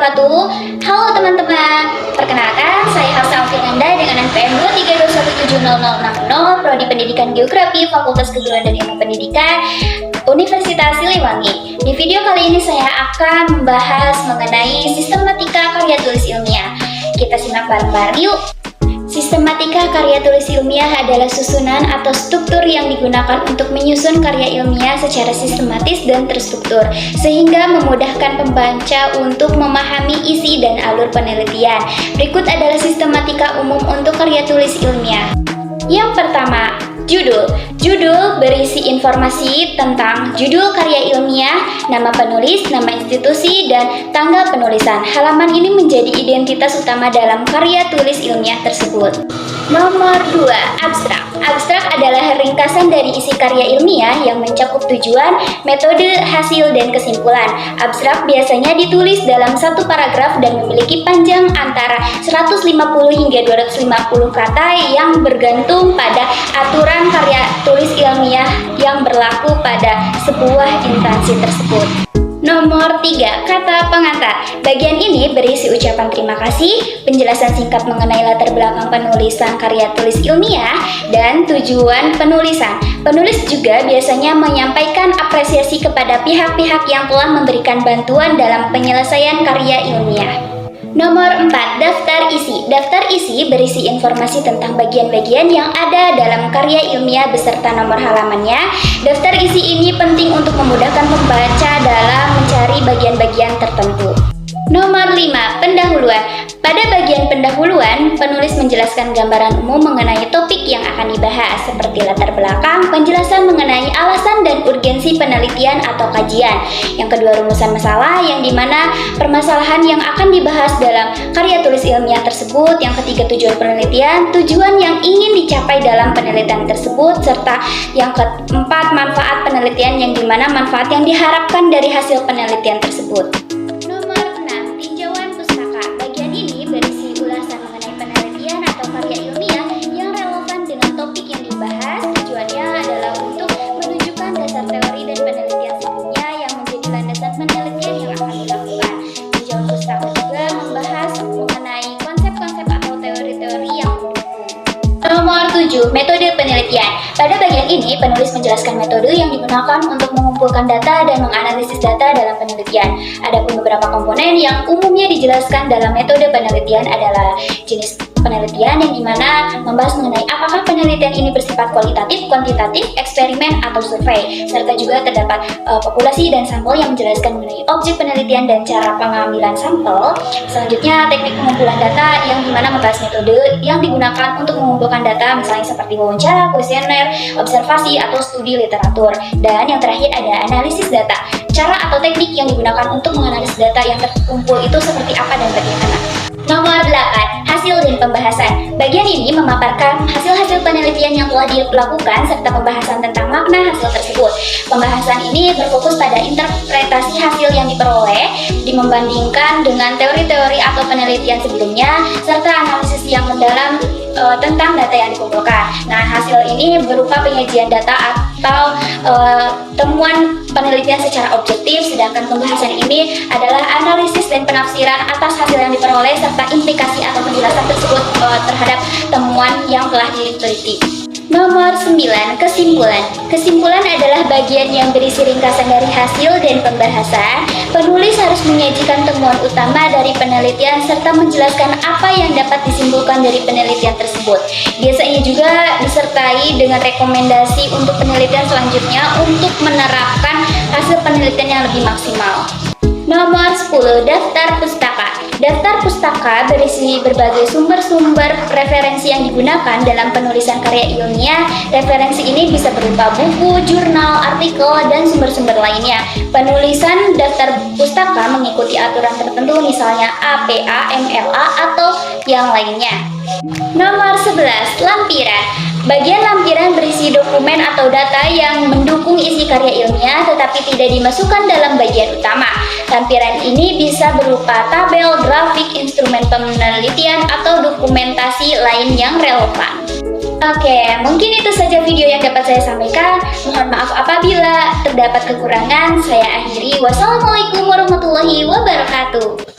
wabarakatuh. Halo teman-teman, perkenalkan saya Hafsa Alfianda dengan NPM 232170060, Prodi Pendidikan Geografi, Fakultas Keguruan dan Ilmu Pendidikan, Universitas Siliwangi. Di video kali ini saya akan membahas mengenai sistematika karya tulis ilmiah. Kita simak bareng-bareng yuk. Sistematika karya tulis ilmiah adalah susunan atau struktur yang digunakan untuk menyusun karya ilmiah secara sistematis dan terstruktur, sehingga memudahkan pembaca untuk memahami isi dan alur penelitian. Berikut adalah sistematika umum untuk karya tulis ilmiah. Yang pertama, judul. Judul berisi informasi tentang judul karya ilmiah, nama penulis, nama institusi, dan tanggal penulisan. Halaman ini menjadi identitas utama dalam karya tulis ilmiah tersebut. Nomor 2, abstrak. Abstrak adalah ringkasan dari isi karya ilmiah yang mencakup tujuan, metode, hasil, dan kesimpulan. Abstrak biasanya ditulis dalam satu paragraf dan memiliki panjang antara 150 hingga 250 kata yang bergantung pada aturan karya tulis ilmiah yang berlaku pada sebuah instansi tersebut. Nomor 3, kata pengantar. Bagian ini berisi ucapan terima kasih, penjelasan singkat mengenai latar belakang penulisan karya tulis ilmiah, dan tujuan penulisan. Penulis juga biasanya menyampaikan apresiasi kepada pihak-pihak yang telah memberikan bantuan dalam penyelesaian karya ilmiah. Nomor 4, daftar isi. Daftar isi berisi informasi tentang bagian-bagian yang ada dalam karya ilmiah beserta nomor halamannya. Daftar isi ini penting untuk memudahkan pembaca dalam mencari bagian-bagian tertentu. Nomor 5, pendahuluan. Pada bagian pendahuluan, penulis menjelaskan gambaran umum mengenai topik yang akan dibahas, seperti latar belakang, penjelasan mengenai alasan dan urgensi penelitian atau kajian. Yang kedua, rumusan masalah, yang dimana permasalahan yang akan dibahas dalam karya tulis ilmiah tersebut. Yang ketiga, tujuan penelitian, tujuan yang ingin dicapai dalam penelitian tersebut, serta yang keempat, manfaat penelitian, yang dimana manfaat yang diharapkan dari hasil penelitian tersebut. Berisi ulasan mengenai penelitian atau karya ilmiah yang relevan dengan topik yang dibahas. Tujuannya adalah untuk menunjukkan dasar teori dan penelitian sebelumnya yang menjadi landasan penelitian yang akan dilakukan. Tinjauan pustaka juga membahas mengenai konsep-konsep atau teori-teori yang mendukung. Nomor 7, metode penelitian. Pada bagian ini, penulis menjelaskan metode yang digunakan untuk mengumpulkan data dan menganalisis data dalam penelitian. Adapun beberapa komponen yang umumnya dijelaskan dalam metode penelitian adalah jenis penelitian, yang dimana membahas mengenai apakah penelitian ini bersifat kualitatif, kuantitatif, eksperimen, atau survei, serta juga terdapat populasi dan sampel yang menjelaskan mengenai objek penelitian dan cara pengambilan sampel. Selanjutnya, teknik pengumpulan data, yang dimana membahas metode yang digunakan untuk mengumpulkan data, misalnya seperti wawancara, kuesioner, observasi, atau studi literatur. Dan yang terakhir ada analisis data. Cara atau teknik yang digunakan untuk menganalisis data yang terkumpul itu seperti apa dan bagaimana. Nomor 8, hasil dan pembahasan. Bagian ini memaparkan hasil-hasil penelitian yang telah dilakukan serta pembahasan tentang makna hasil tersebut. Pembahasan ini berfokus pada interpretasi hasil yang diperoleh, membandingkan dengan teori-teori atau penelitian sebelumnya, serta analisis yang mendalam tentang data yang dikumpulkan. Nah, hasil ini berupa penyajian data atau temuan penelitian secara objektif, sedangkan pembahasan ini adalah analisis dan penafsiran atas hasil yang diperoleh serta implikasi atau penjelasan tersebut terhadap temuan yang telah diteliti. Nomor 9, kesimpulan. Kesimpulan adalah bagian yang berisi ringkasan dari hasil dan pembahasan. Penulis harus menyajikan temuan utama dari penelitian serta menjelaskan apa yang dapat disimpulkan dari penelitian tersebut. Biasanya juga disertai dengan rekomendasi untuk penelitian selanjutnya untuk menerapkan hasil penelitian yang lebih maksimal. Nomor 10, daftar pustaka. Daftar pustaka berisi berbagai sumber-sumber referensi yang digunakan dalam penulisan karya ilmiah. Referensi ini bisa berupa buku, jurnal, artikel, dan sumber-sumber lainnya. Penulisan daftar pustaka mengikuti aturan tertentu, misalnya APA, MLA, atau yang lainnya. Nomor 11, lampiran. Bagian lampiran berisi dokumen atau data yang mendukung isi karya ilmiah tetapi tidak dimasukkan dalam bagian utama. Lampiran ini bisa berupa tabel, grafik, instrumen penelitian, atau dokumentasi lain yang relevan. Oke, mungkin itu saja video yang dapat saya sampaikan. Mohon maaf apabila terdapat kekurangan. Saya akhiri. Wassalamualaikum warahmatullahi wabarakatuh.